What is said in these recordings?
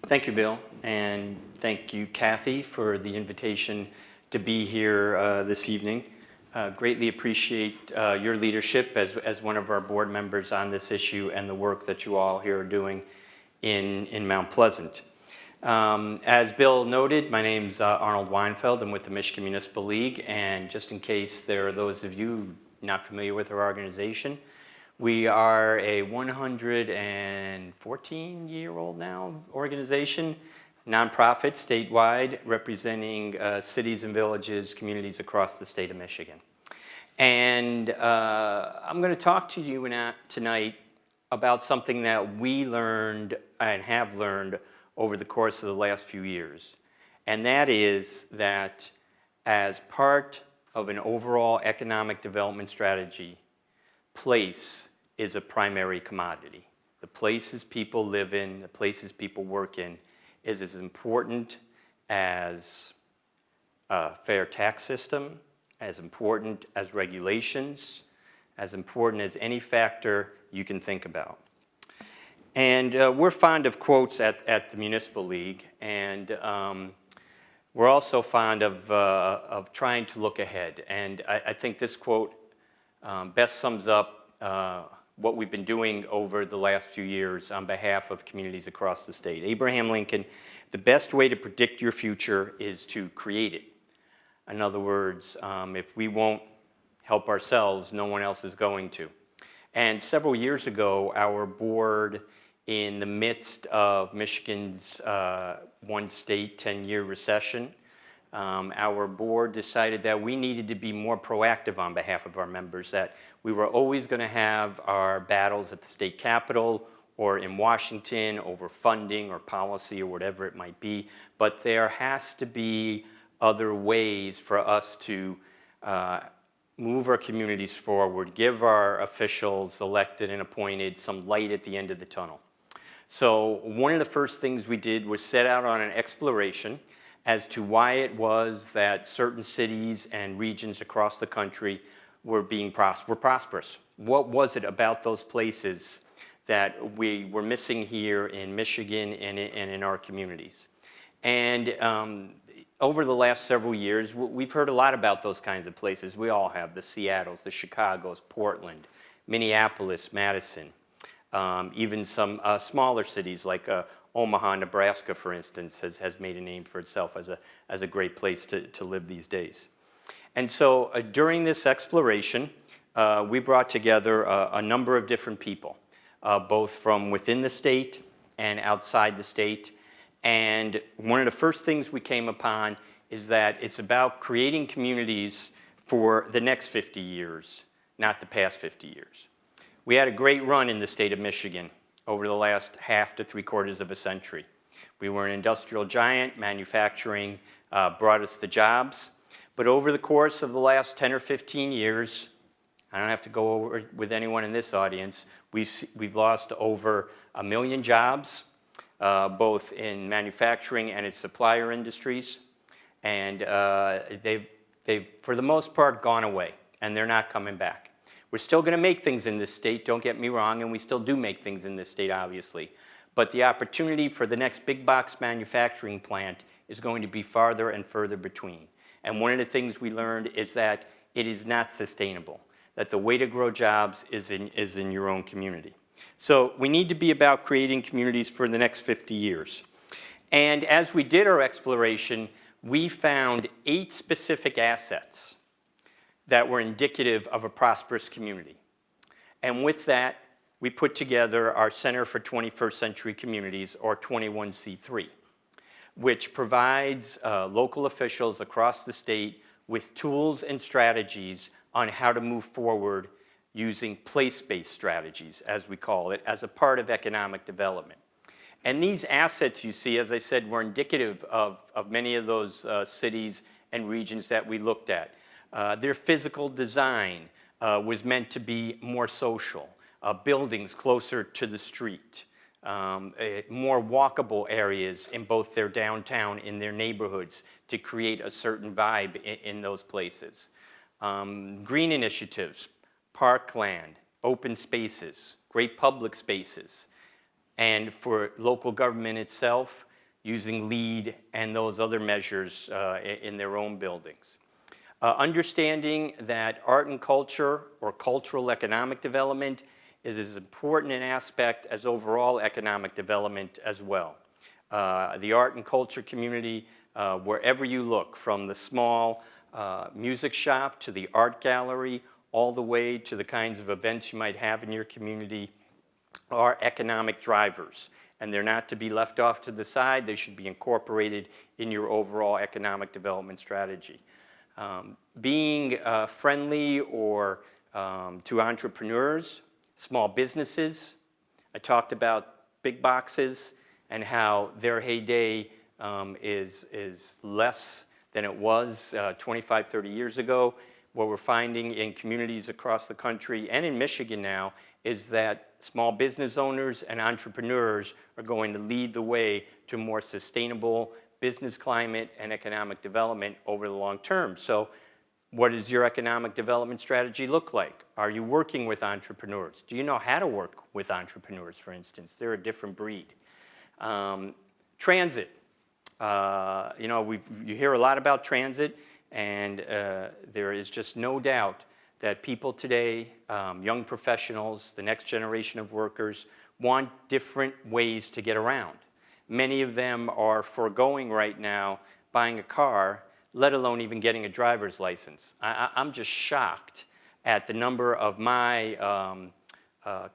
Thank you, Bill, and thank you, Kathy, for the invitation to be here this evening. Greatly appreciate your leadership as one of our board members on this issue and the work that you all here are doing in Mount Pleasant. As Bill noted, my name's Arnold Weinfeld. I'm with the Michigan Municipal League, and just in case there are those of you not familiar with our organization, we are a 114-year-old now organization, nonprofit, statewide, representing cities and villages, communities across the state of Michigan. And I'm going to talk to you tonight about something that we learned and have learned over the course of the last few years. And that is that as part of an overall economic development strategy, place is a primary commodity. The places people live in, the places people work in, is as important as a fair tax system, as important as regulations, as important as any factor you can think about. And we're fond of quotes at the Municipal League, and we're also fond of trying to look ahead. And I think this quote best sums up what we've been doing over the last few years on behalf of communities across the state. Abraham Lincoln, the best way to predict your future is to create it. In other words, if we won't help ourselves, no one else is going to. And several years ago, our board, in the midst of Michigan's one state 10-year recession, our board decided that we needed to be more proactive on behalf of our members, that we were always going to have our battles at the state capitol or in Washington over funding or policy or whatever it might be, but there has to be other ways for us to move our communities forward, give our officials elected and appointed some light at the end of the tunnel. So one of the first things we did was set out on an exploration as to why it was that certain cities and regions across the country were prosperous. What was it about those places that we were missing here in Michigan and in our communities? And over the last several years, we've heard a lot about those kinds of places. We all have, the Seattles, the Chicagos, Portland, Minneapolis, Madison. Even some smaller cities like Omaha, Nebraska, for instance, has made a name for itself as a great place to live these days. And so during this exploration, we brought together a number of different people, both from within the state and outside the state. And one of the first things we came upon is that it's about creating communities for the next 50 years, not the past 50 years. We had a great run in the state of Michigan over the last half to 3/4 of a century. We were an industrial giant. Manufacturing brought us the jobs. But over the course of the last 10 or 15 years, I don't have to go over it with anyone in this audience, we've lost over 1 million jobs, both in manufacturing and its supplier industries. And they've, for the most part, gone away, and they're not coming back. We're still going to make things in this state, don't get me wrong, and we still do make things in this state, obviously. But the opportunity for the next big box manufacturing plant is going to be farther and further between. And one of the things we learned is that it is not sustainable, that the way to grow jobs is in your own community. So we need to be about creating communities for the next 50 years. And as we did our exploration, we found 8 specific assets that were indicative of a prosperous community. And with that, we put together our Center for 21st Century Communities, or 21C3, which provides local officials across the state with tools and strategies on how to move forward using place-based strategies, as we call it, as a part of economic development. And these assets, you see, as I said, were indicative of many of those cities and regions that we looked at. Their physical design was meant to be more social, buildings closer to the street, more walkable areas in both their downtown, in their neighborhoods, to create a certain vibe in those places. Green initiatives, parkland, open spaces, great public spaces. And for local government itself, using LEED and those other measures in their own buildings. Understanding that art and culture or cultural economic development is as important an aspect as overall economic development as well. The art and culture community, wherever you look, from the small music shop to the art gallery, all the way to the kinds of events you might have in your community, are economic drivers. And they're not to be left off to the side. They should be incorporated in your overall economic development strategy. Being friendly or to entrepreneurs, small businesses. I talked about big boxes and how their heyday is less than it was 25, 30 years ago. What we're finding in communities across the country and in Michigan now is that small business owners and entrepreneurs are going to lead the way to more sustainable business climate and economic development over the long term. So what does your economic development strategy look like? Are you working with entrepreneurs? Do you know how to work with entrepreneurs, for instance? They're a different breed. Transit. You know, you hear a lot about transit, and there is just no doubt that people today, young professionals, the next generation of workers, want different ways to get around. Many of them are foregoing right now buying a car, let alone even getting a driver's license. I'm just shocked at the number of my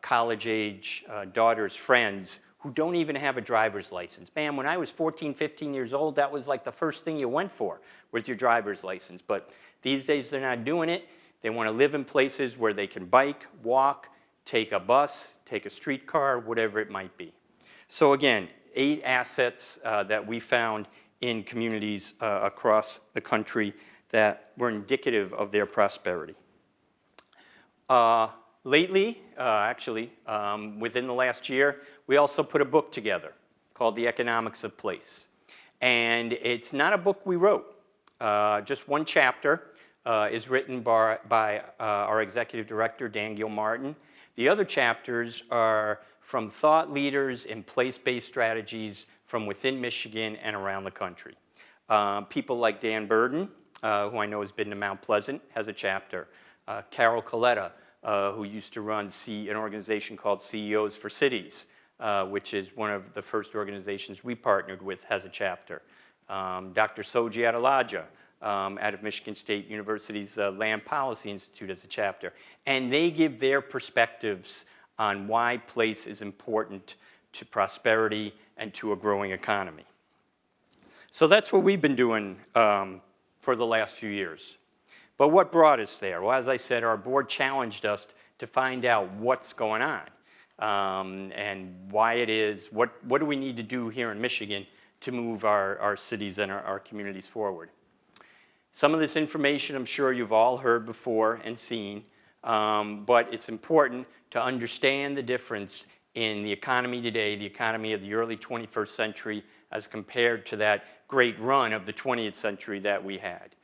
college-age daughter's friends who don't even have a driver's license. Man, when I was 14, 15 years old, that was like the first thing you went for with your driver's license. But these days, they're not doing it. They want to live in places where they can bike, walk, take a bus, take a streetcar, whatever it might be. So again, 8 assets that we found in communities across the country that were indicative of their prosperity. Lately, actually, within the last year, we also put a book together called The Economics of Place. And it's not a book we wrote. Just one chapter is written by our executive director, Dan Gilmartin. The other chapters are from thought leaders in place-based strategies from within Michigan and around the country. People like Dan Burden, who I know has been to Mount Pleasant, has a chapter. Carol Coletta, who used to run an organization called CEOs for Cities, which is one of the first organizations we partnered with, has a chapter. Dr. Soji Adelaja, out of Michigan State University's Land Policy Institute, has a chapter. And they give their perspectives on why place is important to prosperity and to a growing economy. So that's what we've been doing for the last few years. But what brought us there? Well, as I said, our board challenged us to find out what's going on and why it is, what do we need to do here in Michigan to move our cities and our communities forward. Some of this information I'm sure you've all heard before and seen, but it's important to understand the difference in the economy today, the economy of the early 21st century, as compared to that great run of the 20th century that we had.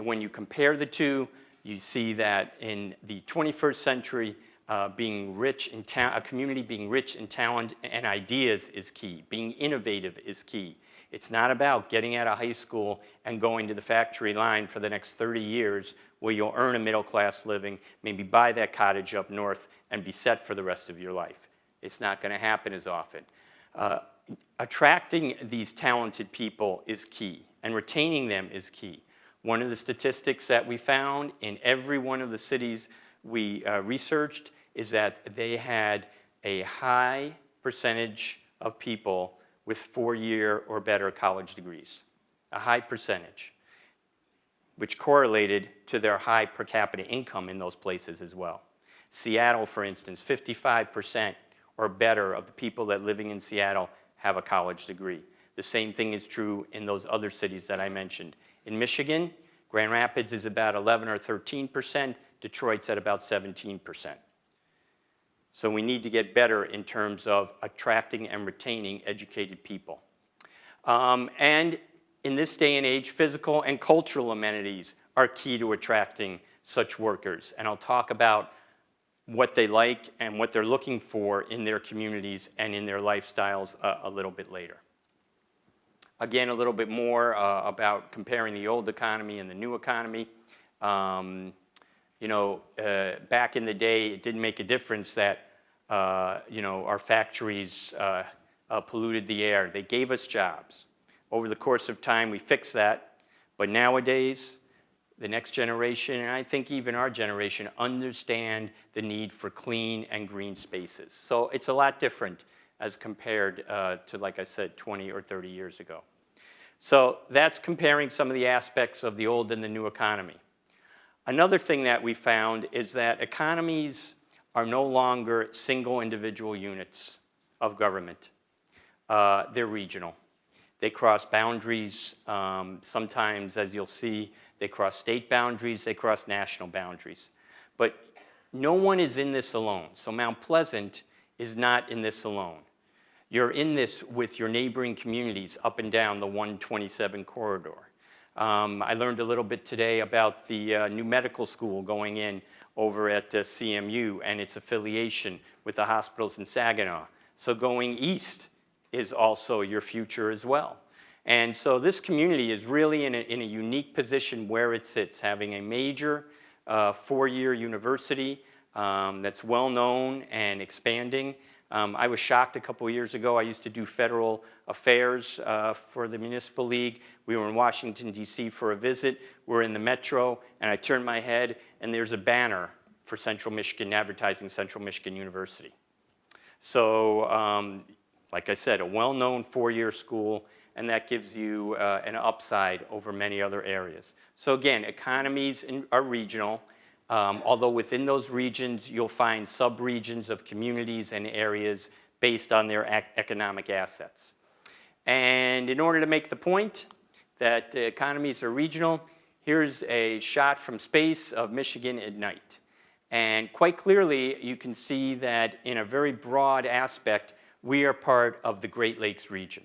When you compare the two, you see that in the 21st century, being rich in a community being rich in talent and ideas is key. Being innovative is key. It's not about getting out of high school and going to the factory line for the next 30 years where you'll earn a middle-class living, maybe buy that cottage up north and be set for the rest of your life. It's not going to happen as often. Attracting these talented people is key, and retaining them is key. One of the statistics that we found in every one of the cities we researched is that they had a high percentage of people with 4-year or better college degrees, a high percentage, which correlated to their high per capita income in those places as well. Seattle, for instance, 55% or better of the people that living in Seattle have a college degree. The same thing is true in those other cities that I mentioned. In Michigan, Grand Rapids is about 11 or 13%, Detroit's at about 17%. So we need to get better in terms of attracting and retaining educated people. And in this day and age, physical and cultural amenities are key to attracting such workers. And I'll talk about what they like and what they're looking for in their communities and in their lifestyles a little bit later. Again, a little bit more about comparing the old economy and the new economy. You know, back in the day, it didn't make a difference that, you know, our factories polluted the air. They gave us jobs. Over the course of time, we fixed that. But nowadays, the next generation, and I think even our generation, understand the need for clean and green spaces. So it's a lot different as compared to, like I said, 20 or 30 years ago. So that's comparing some of the aspects of the old and the new economy. Another thing that we found is that economies are no longer single individual units of government. They're regional. They cross boundaries. Sometimes, as you'll see, they cross state boundaries, they cross national boundaries. But no one is in this alone. So Mount Pleasant is not in this alone. You're in this with your neighboring communities up and down the 127 corridor. I learned a little bit today about the new medical school going in over at CMU and its affiliation with the hospitals in Saginaw. So going east is also your future as well. And so this community is really in a unique position where it sits, having a major four-year university that's well-known and expanding. I was shocked a couple of years ago. I used to do federal affairs for the Municipal League. We were in Washington, D.C. for a visit. We're in the metro, and I turned my head, and there's a banner for Central Michigan, advertising Central Michigan University. So, like I said, a well-known four-year school, and that gives you an upside over many other areas. So again, economies are regional, although within those regions, you'll find sub-regions of communities and areas based on their economic assets. And in order to make the point that economies are regional, here's a shot from space of Michigan at night. And quite clearly, you can see that in a very broad aspect, we are part of the Great Lakes region.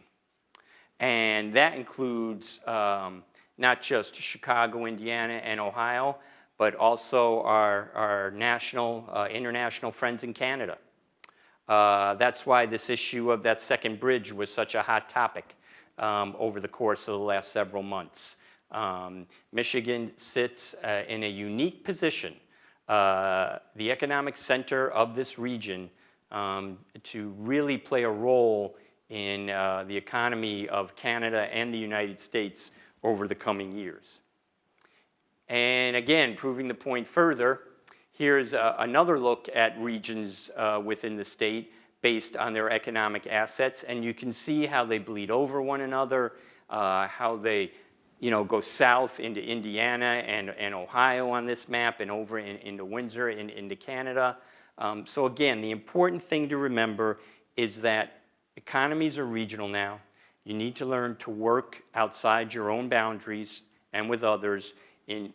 And that includes not just Chicago, Indiana, and Ohio, but also our national, international friends in Canada. That's why this issue of that second bridge was such a hot topic over the course of the last several months. Michigan sits in a unique position, the economic center of this region, to really play a role in the economy of Canada and the United States over the coming years. And again, proving the point further, here's another look at regions within the state based on their economic assets, and you can see how they bleed over one another, how they go south into Indiana and Ohio on this map, and over into Windsor and into Canada. So again, the important thing to remember is that economies are regional now. You need to learn to work outside your own boundaries and with others in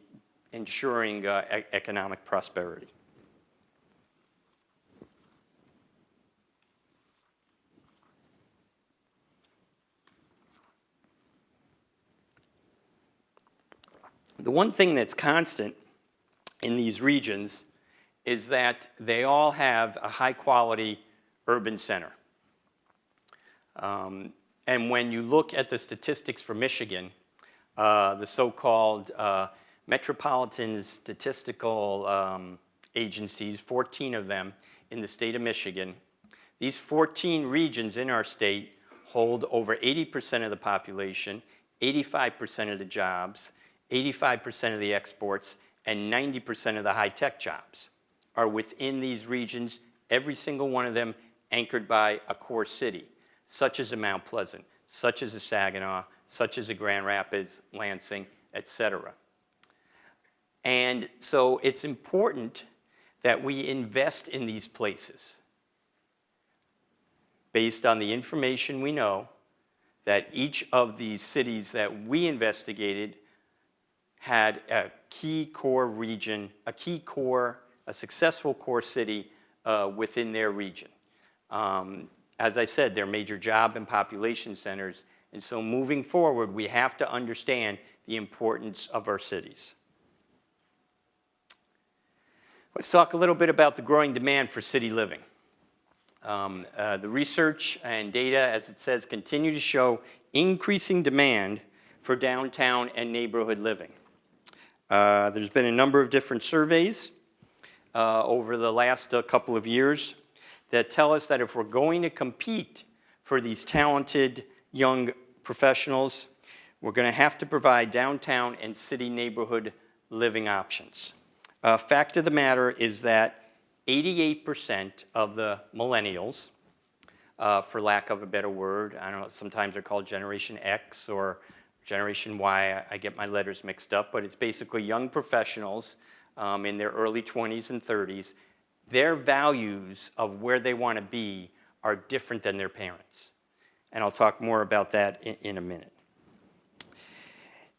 ensuring economic prosperity. The one thing that's constant in these regions is that they all have a high-quality urban center. And when you look at the statistics for Michigan, the so-called metropolitan statistical agencies, 14 of them in the state of Michigan, these 14 regions in our state hold over 80% of the population, 85% of the jobs, 85% of the exports, and 90% of the high-tech jobs are within these regions, every single one of them anchored by a core city, such as a Mount Pleasant, such as a Saginaw, such as a Grand Rapids, Lansing, etc. And so it's important that we invest in these places based on the information we know that each of these cities that we investigated had a key core region, a successful core city within their region. As I said, they're major job and population centers, and so moving forward, we have to understand the importance of our cities. Let's talk a little bit about the growing demand for city living. The research and data, as it says, continue to show increasing demand for downtown and neighborhood living. There's been a number of different surveys over the last couple of years that tell us that if we're going to compete for these talented young professionals, we're going to have to provide downtown and city neighborhood living options. Fact of the matter is that 88% of the millennials, for lack of a better word, I don't know, sometimes they're called Generation X or Generation Y, I get my letters mixed up, but it's basically young professionals in their early 20s and 30s. Their values of where they want to be are different than their parents. And I'll talk more about that in a minute.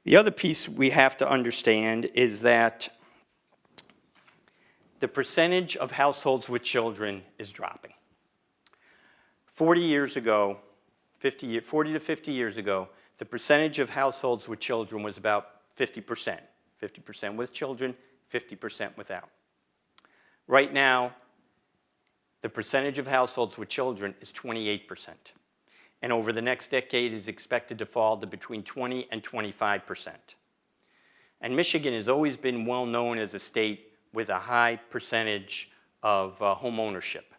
The other piece we have to understand is that the percentage of households with children is dropping. 40 years ago, 40 to 50 years ago, the percentage of households with children was about 50%. 50% with children, 50% without. Right now, the percentage of households with children is 28%. And over the next decade is expected to fall to between 20 and 25%. And Michigan has always been well known as a state with a high percentage of home ownership.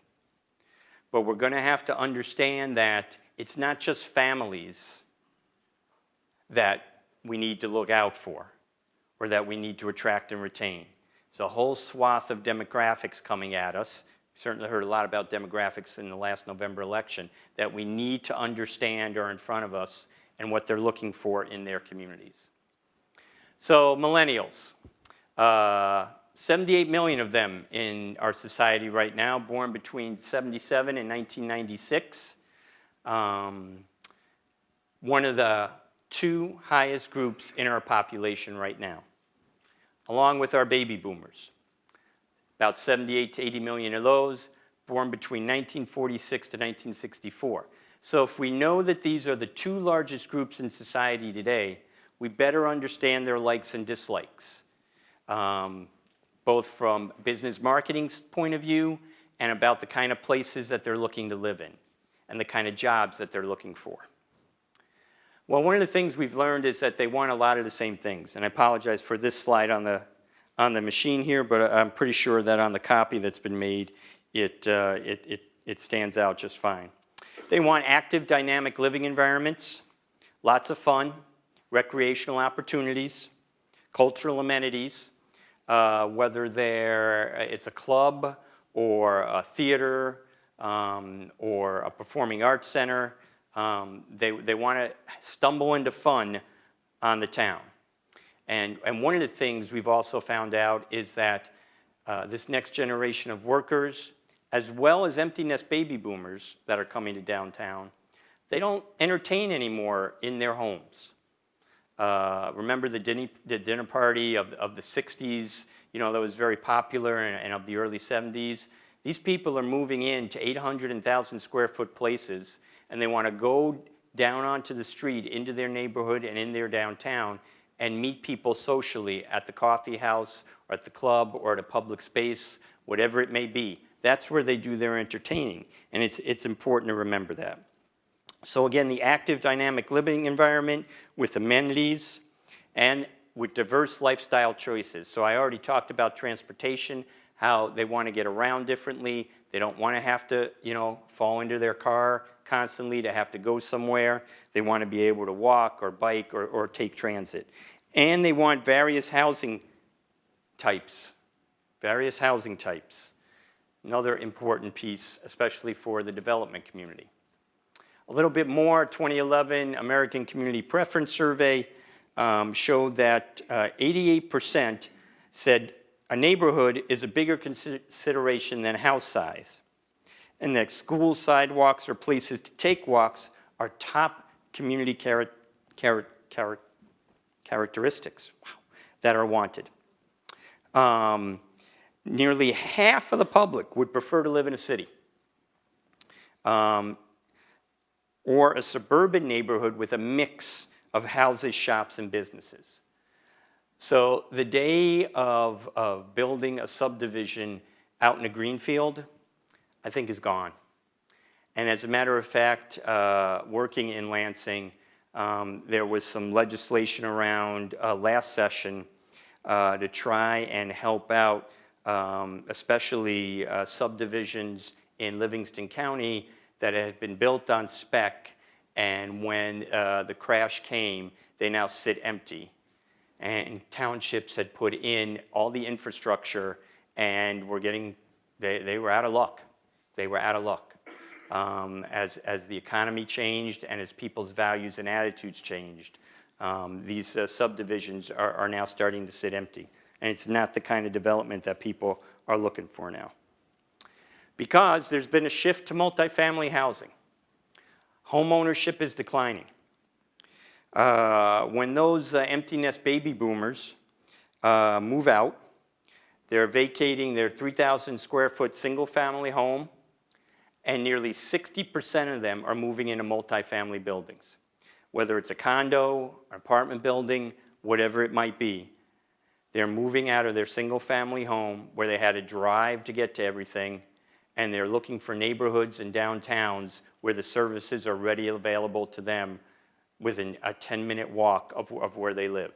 But we're going to have to understand that it's not just families that we need to look out for or that we need to attract and retain. There's a whole swath of demographics coming at us. We certainly heard a lot about demographics in the last November election that we need to understand are in front of us and what they're looking for in their communities. So millennials, 78 million of them in our society right now, born between 77 and 1996. One of the two highest groups in our population right now, along with our baby boomers. About 78 to 80 million of those born between 1946 to 1964. So if we know that these are the two largest groups in society today, we better understand their likes and dislikes, both from business marketing's point of view and about the kind of places that they're looking to live in and the kind of jobs that they're looking for. Well, one of the things we've learned is that they want a lot of the same things. And I apologize for this slide on the machine here, but I'm pretty sure that on the copy that's been made, it stands out just fine. They want active, dynamic living environments, lots of fun, recreational opportunities, cultural amenities, whether it's a club or a theater or a performing arts center. They want to stumble into fun on the town. And one of the things we've also found out is that this next generation of workers, as well as empty nest baby boomers that are coming to downtown, they don't entertain anymore in their homes. Remember the dinner party of the 60s, you know, that was very popular, and of the early 70s? These people are moving into 800 and 1,000 square foot places, and they want to go down onto the street into their neighborhood and in their downtown and meet people socially at the coffee house or at the club or at a public space, whatever it may be. That's where they do their entertaining, and it's important to remember that. So again, the active, dynamic living environment with amenities and with diverse lifestyle choices. So I already talked about transportation, how they want to get around differently. They don't want to have to, you know, fall into their car constantly to have to go somewhere. They want to be able to walk or bike or take transit. And they want various housing types. Various housing types. Another important piece, especially for the development community. A little bit more, 2011 American Community Preference Survey showed that 88% said a neighborhood is a bigger consideration than house size, and that schools, sidewalks, or places to take walks are top community characteristics that are wanted. Nearly half of the public would prefer to live in a city or a suburban neighborhood with a mix of houses, shops, and businesses. So the day of building a subdivision out in a greenfield, I think is gone. And as a matter of fact, working in Lansing, there was some legislation around last session to try and help out, especially subdivisions in Livingston County that had been built on spec, and when the crash came, they now sit empty. And townships had put in all the infrastructure and were getting, they were out of luck. They were out of luck. As the economy changed and as people's values and attitudes changed, these subdivisions are now starting to sit empty. And it's not the kind of development that people are looking for now. Because there's been a shift to multifamily housing. Home ownership is declining. When those empty nest baby boomers move out, they're vacating their 3,000 square foot single family home, and nearly 60% of them are moving into multifamily buildings. Whether it's a condo, an apartment building, whatever it might be, they're moving out of their single family home where they had to drive to get to everything, and they're looking for neighborhoods and downtowns where the services are ready available to them within a 10-minute walk of where they live.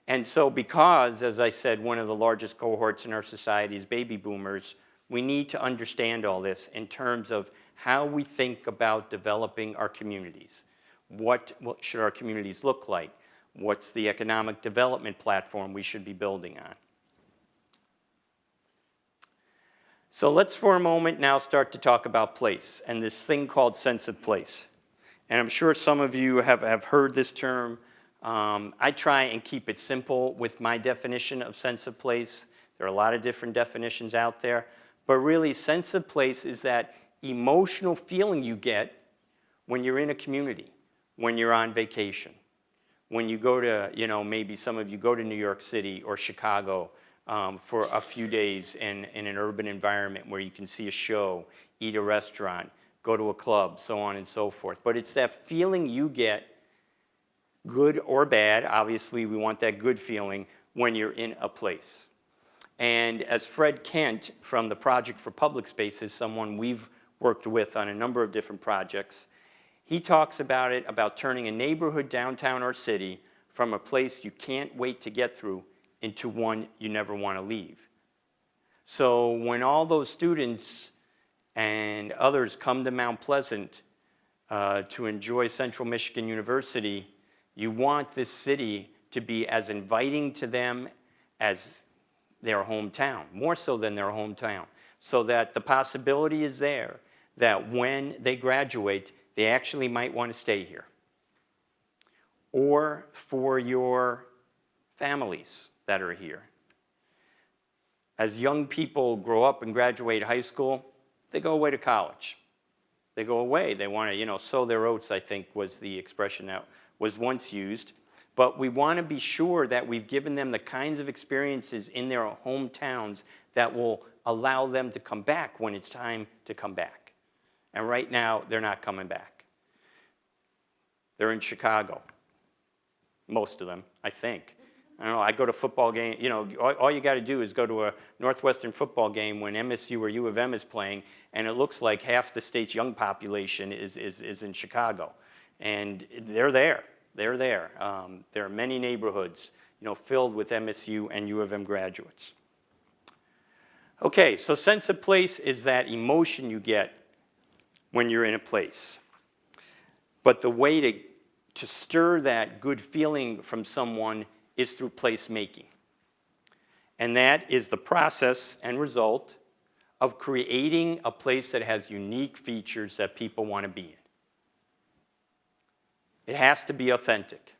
And so because, as I said, one of the largest cohorts in our society is baby boomers, we need to understand all this in terms of how we think about developing our communities. What should our communities look like? What's the economic development platform we should be building on? So let's for a moment now start to talk about place and this thing called sense of place. And I'm sure some of you have heard this term. I try and keep it simple with my definition of sense of place. There are a lot of different definitions out there. But really, sense of place is that emotional feeling you get when you're in a community, when you're on vacation, when you go to, maybe some of you go to New York City or Chicago for a few days in an urban environment where you can see a show, eat a restaurant, go to a club, so on and so forth. But it's that feeling you get, good or bad. Obviously, we want that good feeling when you're in a place. And as Fred Kent from the Project for Public Spaces, someone we've worked with on a number of different projects, he talks about it, about turning a neighborhood, downtown, or city from a place you can't wait to get through into one you never want to leave. So when all those students and others come to Mount Pleasant to enjoy Central Michigan University, you want this city to be as inviting to them as their hometown, more so than their hometown, so that the possibility is there that when they graduate, they actually might want to stay here. Or for your families that are here. As young people grow up and graduate high school, they go away to college. They go away. They want to, sow their oats, I think was the expression that was once used. But we want to be sure that we've given them the kinds of experiences in their hometowns that will allow them to come back when it's time to come back. And right now, they're not coming back. They're in Chicago, most of them, I think. I don't know, I go to football game, all you got to do is go to a Northwestern football game when MSU or U of M is playing, and it looks like half the state's young population is in Chicago. And they're there. They're there. There are many neighborhoods, filled with MSU and U of M graduates. Okay, so sense of place is that emotion you get when you're in a place. But the way to stir that good feeling from someone is through placemaking. And that is the process and result of creating a place that has unique features that people want to be in. It has to be authentic.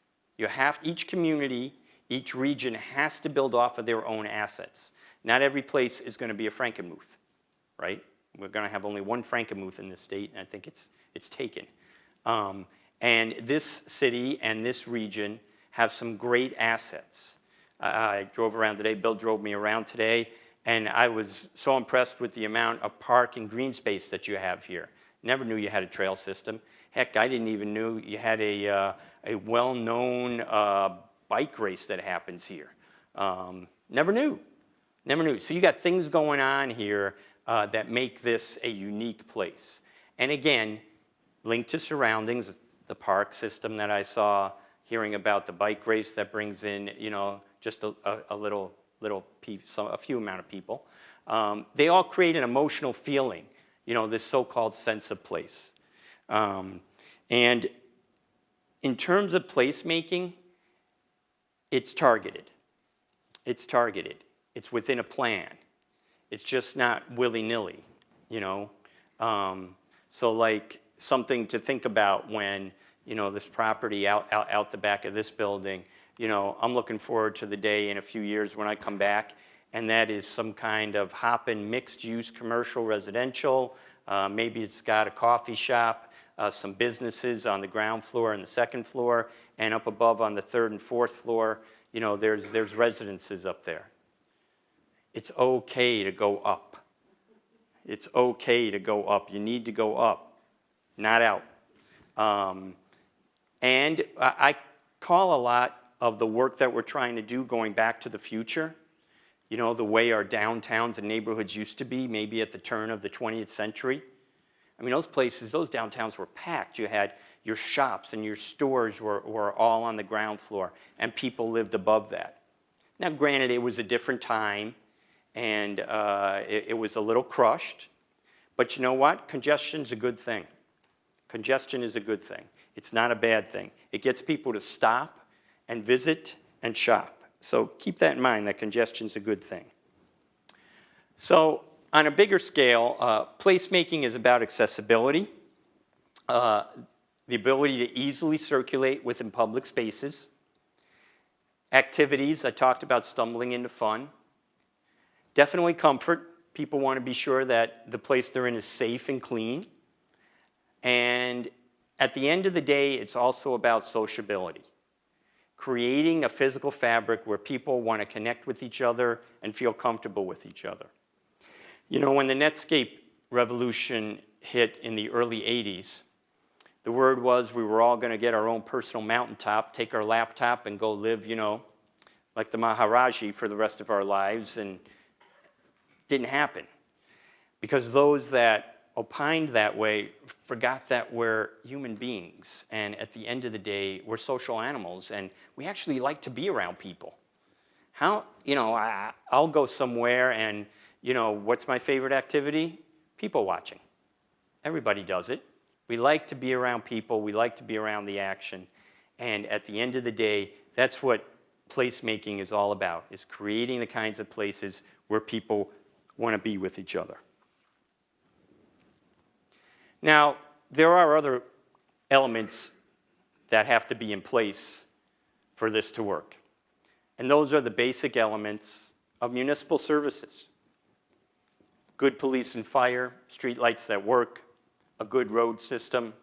Each community, each region has to build off of their own assets. Not every place is going to be a Frankenmuth, right? We're going to have only one Frankenmuth in this state, and I think it's taken. And this city and this region have some great assets. I drove around today, Bill drove me around today, and I was so impressed with the amount of park and green space that you have here. Never knew you had a trail system. Heck, I didn't even know you had a well-known bike race that happens here. Never knew. So you got things going on here that make this a unique place. And again, linked to surroundings, the park system that I saw, hearing about the bike race that brings in, just a little piece, a few amount of people. They all create an emotional feeling, this so-called sense of place. And in terms of placemaking, it's targeted. It's within a plan. It's just not willy-nilly, So like something to think about when, this property out the back of this building, I'm looking forward to the day in a few years when I come back, and that is some kind of hop-in mixed-use commercial residential. Maybe it's got a coffee shop, some businesses on the ground floor and the second floor, and up above on the third and fourth floor, there's residences up there. It's okay to go up. It's okay to go up. You need to go up, not out. And I call a lot of the work that we're trying to do going back to the future, the way our downtowns and neighborhoods used to be, maybe at the turn of the 20th century. I mean, those downtowns were packed. You had your shops and your stores were all on the ground floor, and people lived above that. Now, granted, it was a different time, and it was a little crushed. But you know what? Congestion's a good thing. Congestion is a good thing. It's not a bad thing. It gets people to stop and visit and shop. So keep that in mind, that congestion's a good thing. So on a bigger scale, placemaking is about accessibility, the ability to easily circulate within public spaces, activities, I talked about stumbling into fun, definitely comfort. People want to be sure that the place they're in is safe and clean. And at the end of the day, it's also about sociability. Creating a physical fabric where people want to connect with each other and feel comfortable with each other. When the Netscape revolution hit in the early 80s, the word was we were all going to get our own personal mountaintop, take our laptop and go live, like the Maharaji for the rest of our lives, and didn't happen. Because those that opined that way forgot that we're human beings, and at the end of the day, we're social animals, and we actually like to be around people. I'll go somewhere and, what's my favorite activity? People watching. Everybody does it. We like to be around people. We like to be around the action. And at the end of the day, that's what placemaking is all about, is creating the kinds of places where people want to be with each other. Now, there are other elements that have to be in place for this to work. And those are the basic elements of municipal services. Good police and fire, street lights that work, a good road system,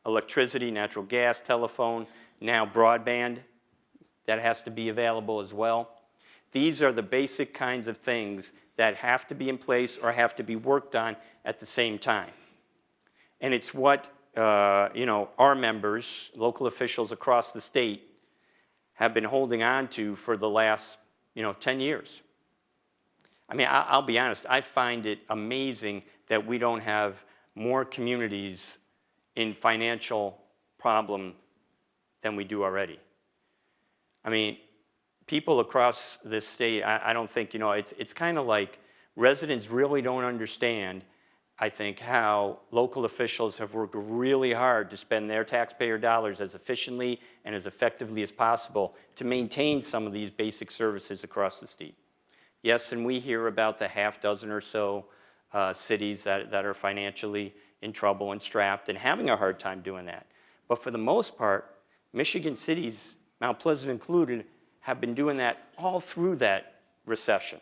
electricity, natural gas, telephone, now broadband, that has to be available as well. These are the basic kinds of things that have to be in place or have to be worked on at the same time. And it's what our members, local officials across the state, have been holding on to for the last 10 years. I mean, I'll be honest, I find it amazing that we don't have more communities in financial problem than we do already. I mean, people across this state, I don't think, it's kind of like residents really don't understand, I think, how local officials have worked really hard to spend their taxpayer dollars as efficiently and as effectively as possible to maintain some of these basic services across the state. Yes, and we hear about the half dozen or so cities that are financially in trouble and strapped and having a hard time doing that. But for the most part, Michigan cities, Mount Pleasant included, have been doing that all through that recession.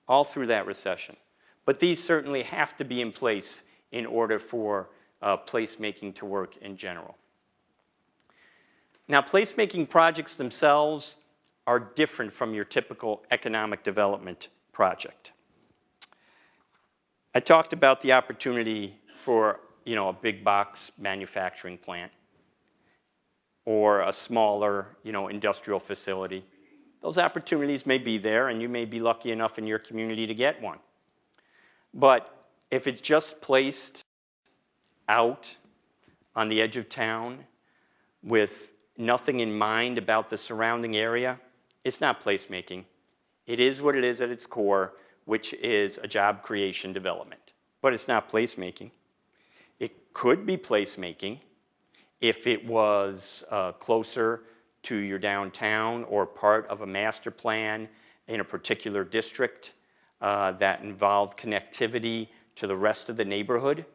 All through that recession. But these certainly have to be in place in order for placemaking to work in general. Now, placemaking projects themselves are different from your typical economic development project. I talked about the opportunity for a big box manufacturing plant. or a smaller, industrial facility. Those opportunities may be there, and you may be lucky enough in your community to get one. But if it's just placed out on the edge of town with nothing in mind about the surrounding area, it's not placemaking. It is what it is at its core, which is a job creation development. But it's not placemaking. It could be placemaking if it was closer to your downtown or part of a master plan in a particular district that involved connectivity to the rest of the neighborhood.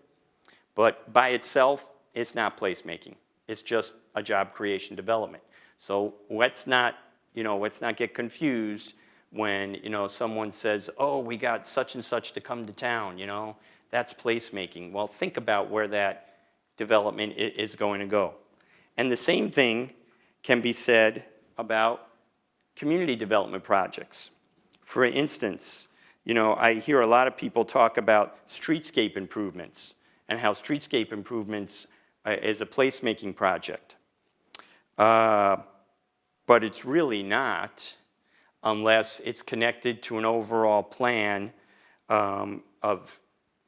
But by itself, it's not placemaking. It's just a job creation development. So let's not get confused when, someone says, oh, we got such and such to come to town, that's placemaking. Well, think about where that development is going to go. And the same thing can be said about community development projects. For instance, I hear a lot of people talk about streetscape improvements and how streetscape improvements is a placemaking project. But it's really not unless it's connected to an overall plan of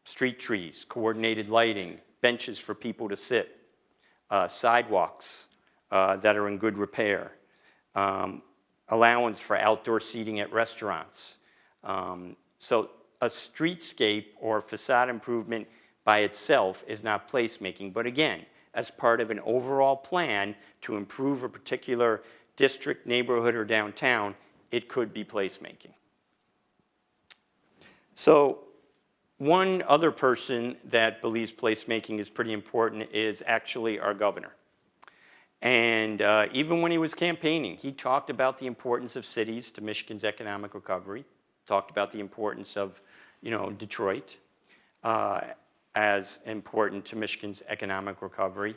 street trees, coordinated lighting, benches for people to sit, sidewalks that are in good repair, allowance for outdoor seating at restaurants. So a streetscape or facade improvement by itself is not placemaking, but again, as part of an overall plan to improve a particular district, neighborhood, or downtown, it could be placemaking. So one other person that believes placemaking is pretty important is actually our governor. And even when he was campaigning, he talked about the importance of cities to Michigan's economic recovery, talked about the importance of, Detroit as important to Michigan's economic recovery.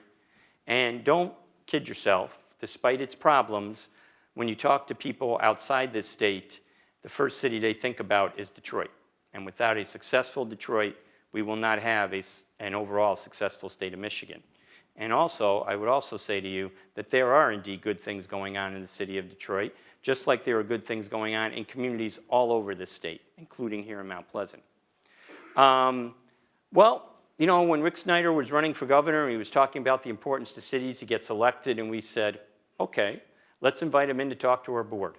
And don't kid yourself, despite its problems, when you talk to people outside this state, the first city they think about is Detroit. And without a successful Detroit, we will not have an overall successful state of Michigan. And also, I would also say to you that there are indeed good things going on in the city of Detroit, just like there are good things going on in communities all over the state, including here in Mount Pleasant. When Rick Snyder was running for governor, he was talking about the importance to cities, he gets elected, and we said, okay, let's invite him in to talk to our board.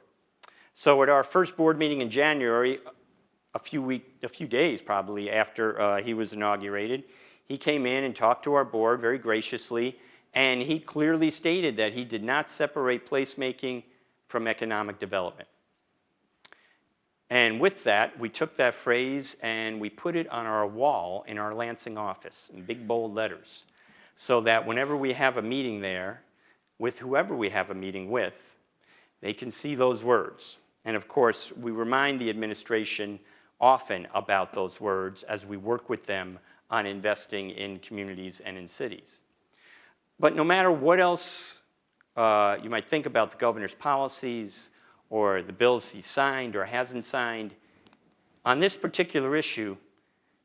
So at our first board meeting in January, a few days probably after he was inaugurated, he came in and talked to our board very graciously, and he clearly stated that he did not separate placemaking from economic development. And with that, we took that phrase and we put it on our wall in our Lansing office in big bold letters, so that whenever we have a meeting there, with whoever we have a meeting with, they can see those words. And of course, we remind the administration often about those words as we work with them on investing in communities and in cities. But no matter what else you might think about the governor's policies or the bills he signed or hasn't signed, on this particular issue,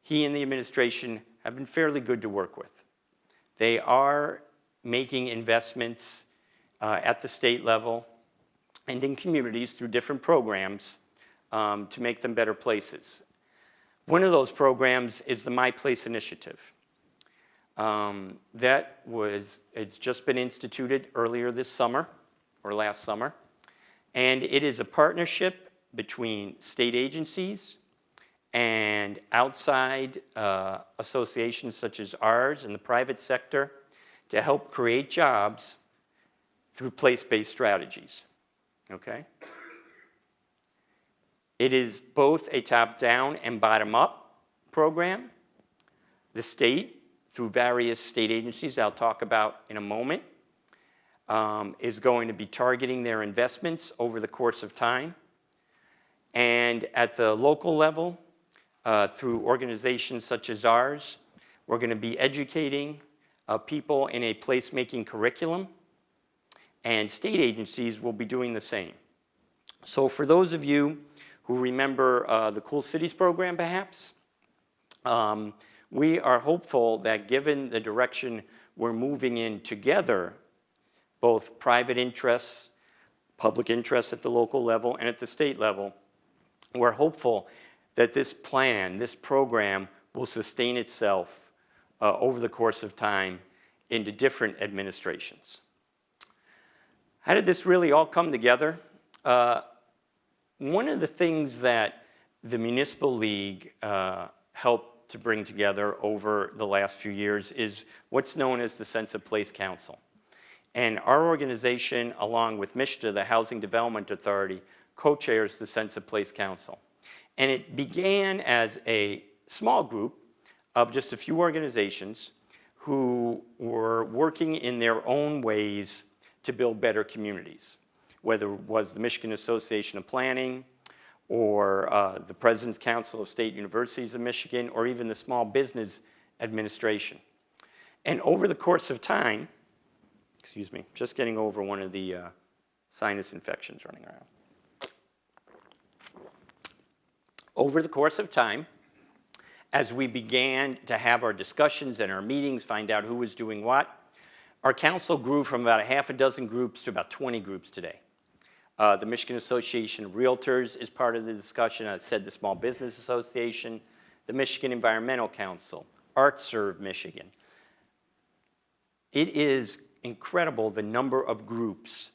he and the administration have been fairly good to work with. They are making investments at the state level and in communities through different programs to make them better places. One of those programs is the My Place initiative. It's just been instituted earlier this summer, or last summer, and it is a partnership between state agencies and outside associations such as ours and the private sector to help create jobs through place-based strategies, okay? It is both a top-down and bottom-up program. The state, through various state agencies I'll talk about in a moment, is going to be targeting their investments over the course of time. And at the local level, through organizations such as ours, we're going to be educating people in a placemaking curriculum, and state agencies will be doing the same. So for those of you who remember the Cool Cities program, perhaps, we are hopeful that given the direction we're moving in together both private interests, public interests at the local level and at the state level. We're hopeful that this plan, this program, will sustain itself over the course of time into different administrations. How did this really all come together? One of the things that the Municipal League helped to bring together over the last few years is what's known as the Sense of Place Council. And our organization, along with MISTA, the Housing Development Authority, co-chairs the Sense of Place Council. And it began as a small group of just a few organizations who were working in their own ways to build better communities, whether it was the Michigan Association of Planning, or the President's Council of State Universities of Michigan, or even the Small Business Administration. And over the course of time, excuse me, just getting over one of the sinus infections running around. Over the course of time, as we began to have our discussions and our meetings, find out who was doing what, our council grew from about a half a dozen groups to about 20 groups today. The Michigan Association of Realtors is part of the discussion. I said the Small Business Association, the Michigan Environmental Council, ArtServe Michigan. It is incredible the number of groups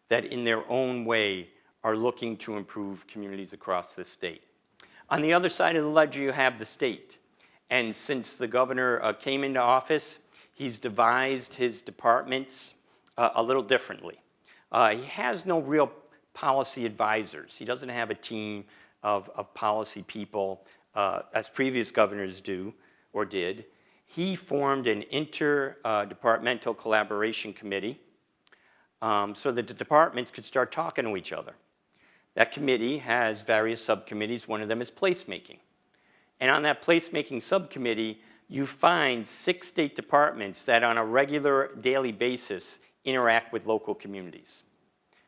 that in their own way are looking to improve communities across the state. On the other side of the ledger, you have the state. And since the governor came into office, he's devised his departments a little differently. He has no real policy advisors. He doesn't have a team of policy people as previous governors do or did. He formed an interdepartmental collaboration committee so that the departments could start talking to each other. That committee has various subcommittees. One of them is placemaking. And on that placemaking subcommittee, you find 6 state departments that on a regular daily basis interact with local communities.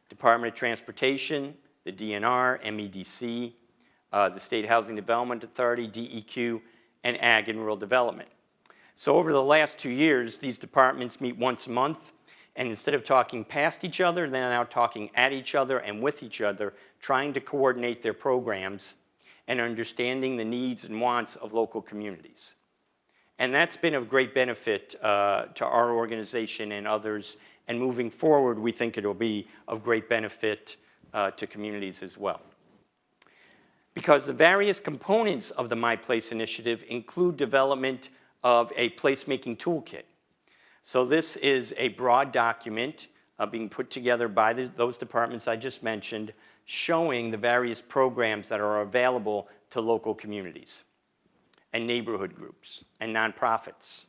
Department of Transportation, the DNR, MEDC, the State Housing Development Authority, DEQ, and Ag and Rural Development. So over the last 2 years, these departments meet once a month, and instead of talking past each other, they're now talking at each other and with each other, trying to coordinate their programs and understanding the needs and wants of local communities. And that's been of great benefit to our organization and others. And moving forward, we think it'll be of great benefit to communities as well. Because the various components of the My Place initiative include development of a placemaking toolkit. So this is a broad document being put together by those departments I just mentioned, showing the various programs that are available to local communities and neighborhood groups and nonprofits,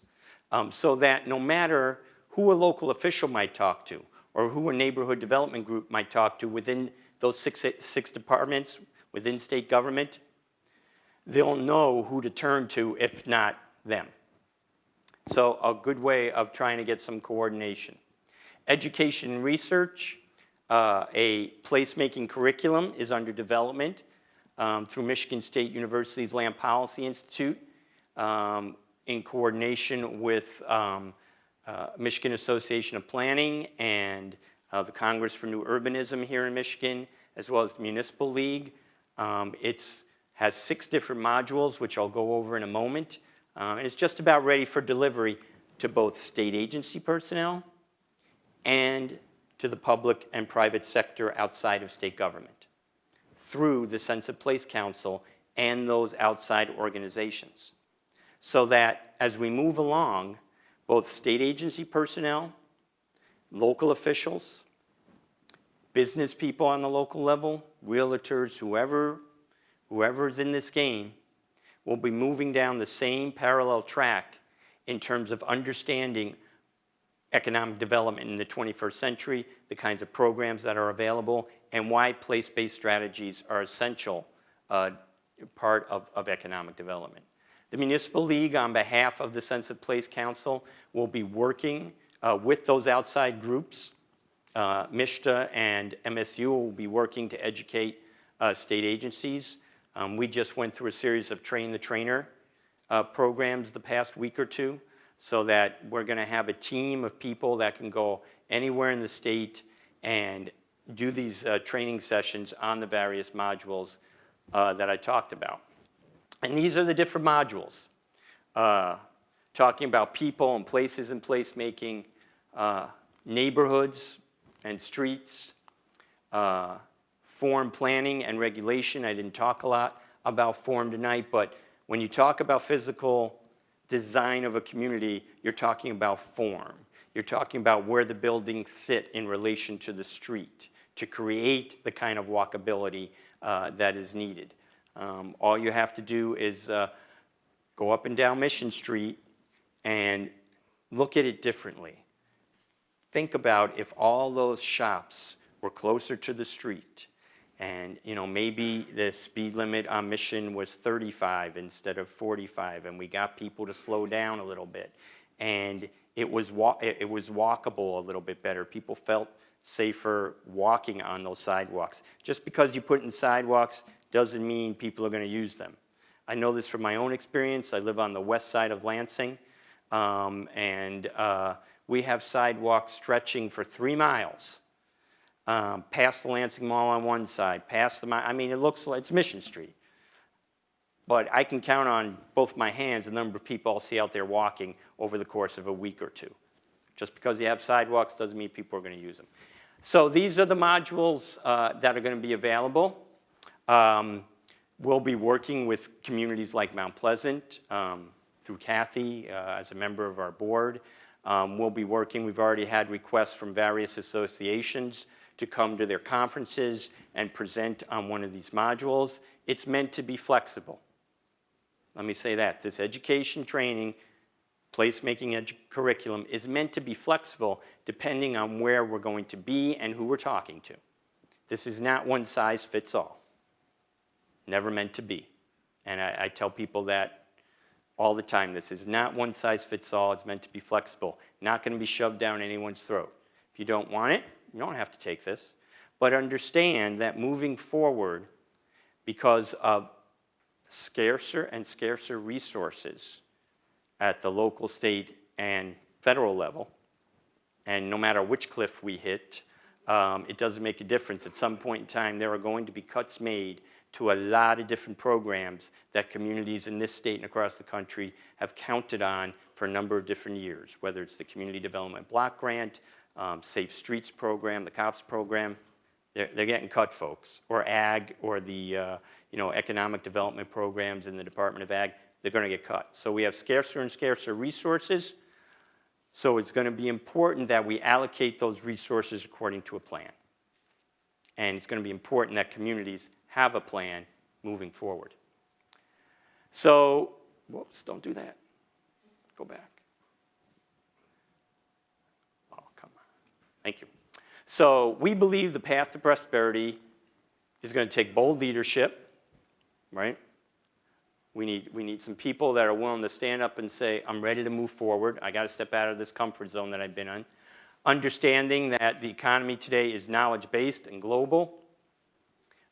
so that no matter who a local official might talk to or who a neighborhood development group might talk to within those six departments within state government, they'll know who to turn to if not them. So a good way of trying to get some coordination. Education and research, a placemaking curriculum is under development through Michigan State University's Land Policy Institute in coordination with Michigan Association of Planning and the Congress for New Urbanism here in Michigan, as well as the Municipal League. It has 6 different modules, which I'll go over in a moment. And it's just about ready for delivery to both state agency personnel and to the public and private sector outside of state government through the Sense of Place Council and those outside organizations. So that as we move along, both state agency personnel, local officials, business people on the local level, realtors, whoever's in this game, will be moving down the same parallel track in terms of understanding economic development in the 21st century, the kinds of programs that are available, and why place-based strategies are essential part of economic development. The Municipal League, on behalf of the Sense of Place Council, will be working with those outside groups. MISTA and MSU will be working to educate state agencies. We just went through a series of train the trainer programs the past week or two. so that we're going to have a team of people that can go anywhere in the state and do these training sessions on the various modules that I talked about. And these are the different modules, talking about people and places and placemaking, neighborhoods and streets, form planning and regulation. I didn't talk a lot about form tonight, but when you talk about physical design of a community, you're talking about form. You're talking about where the buildings sit in relation to the street to create the kind of walkability that is needed. All you have to do is go up and down Mission Street and look at it differently. Think about if all those shops were closer to the street, and maybe the speed limit on Mission was 35 instead of 45, and we got people to slow down a little bit, and it was walkable a little bit better. People felt safer walking on those sidewalks. Just because you put in sidewalks doesn't mean people are going to use them. I know this from my own experience. I live on the west side of Lansing, and we have sidewalks stretching for 3 miles. Past the Lansing Mall on one side, past the mall. I mean, it looks like it's Mission Street. But I can count on both my hands the number of people I'll see out there walking over the course of a week or two. Just because you have sidewalks doesn't mean people are going to use them. So these are the modules that are going to be available. We'll be working with communities like Mount Pleasant through Kathy as a member of our board. We'll be working, we've already had requests from various associations to come to their conferences and present on one of these modules. It's meant to be flexible. Let me say that. This education training, placemaking curriculum is meant to be flexible depending on where we're going to be and who we're talking to. This is not one size fits all. Never meant to be. And I tell people that all the time. This is not one size fits all. It's meant to be flexible. Not going to be shoved down anyone's throat. If you don't want it, you don't have to take this. But understand that moving forward, because of scarcer and scarcer resources at the local, state, and federal level, and no matter which cliff we hit, it doesn't make a difference. At some point in time, there are going to be cuts made to a lot of different programs that communities in this state and across the country have counted on for a number of different years, whether it's the Community Development Block Grant, Safe Streets Program, the COPS program. They're getting cut, folks. Or ag, or the economic development programs in the Department of Ag, they're going to get cut. So we have scarcer and scarcer resources. So it's going to be important that we allocate those resources according to a plan. And it's going to be important that communities have a plan moving forward. So, whoops, don't do that. Go back. Oh, come on. Thank you. So we believe the path to prosperity is going to take bold leadership, right? We need some people that are willing to stand up and say, I'm ready to move forward. I got to step out of this comfort zone that I've been in. Understanding that the economy today is knowledge-based and global.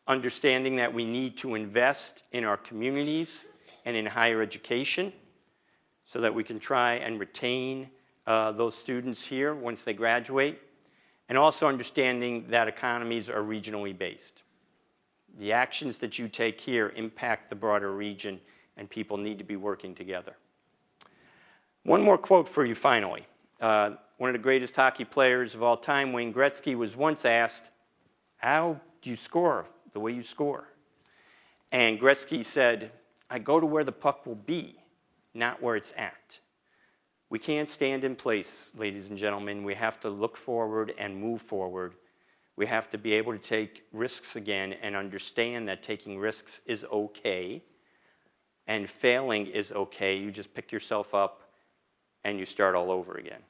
Understanding that we need to invest in our communities and in higher education so that we can try and retain those students here once they graduate. And also understanding that economies are regionally based. The actions that you take here impact the broader region, and people need to be working together. One more quote for you finally. One of the greatest hockey players of all time, Wayne Gretzky, was once asked, how do you score the way you score? And Gretzky said, I go to where the puck will be, not where it's at. We can't stand in place, ladies and gentlemen. We have to look forward and move forward. We have to be able to take risks again and understand that taking risks is okay and failing is okay. You just pick yourself up and you start all over again.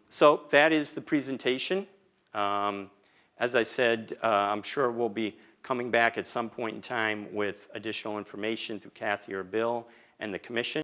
So that is the presentation. As I said, I'm sure we'll be coming back at some point in time with additional information through Kathy or Bill and the commission.